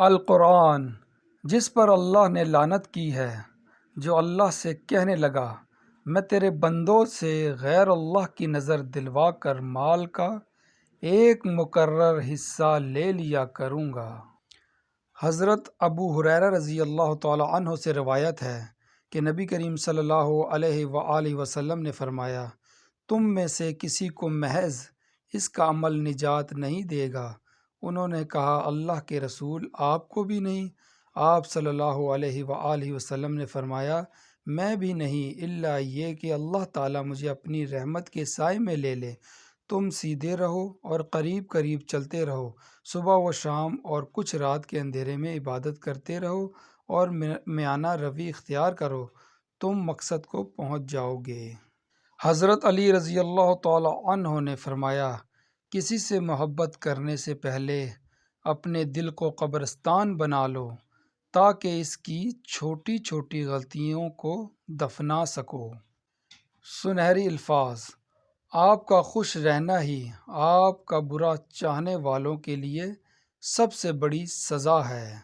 القرآن جس پر اللہ نے لعنت کی ہے، جو اللہ سے کہنے لگا میں تیرے بندوں سے غیر اللہ کی نظر دلوا کر مال کا ایک مقرر حصہ لے لیا کروں گا۔ حضرت ابو ہریرہ رضی اللہ تعالی عنہ سے روایت ہے کہ نبی کریم صلی اللہ علیہ وآلہ وسلم نے فرمایا، تم میں سے کسی کو محض اس کا عمل نجات نہیں دے گا۔ انہوں نے کہا، اللہ کے رسول، آپ کو بھی نہیں؟ آپ صلی اللہ علیہ وآلہ وسلم نے فرمایا، میں بھی نہیں، الا یہ کہ اللہ تعالیٰ مجھے اپنی رحمت کے سائے میں لے لے۔ تم سیدھے رہو اور قریب قریب چلتے رہو، صبح و شام اور کچھ رات کے اندھیرے میں عبادت کرتے رہو اور میانہ روی اختیار کرو، تم مقصد کو پہنچ جاؤ گے۔ حضرت علی رضی اللہ تعالی عنہ نے فرمایا، کسی سے محبت کرنے سے پہلے اپنے دل کو قبرستان بنا لو تاکہ اس کی چھوٹی چھوٹی غلطیوں کو دفنا سکو۔ سنہری الفاظ، آپ کا خوش رہنا ہی آپ کا برا چاہنے والوں کے لیے سب سے بڑی سزا ہے۔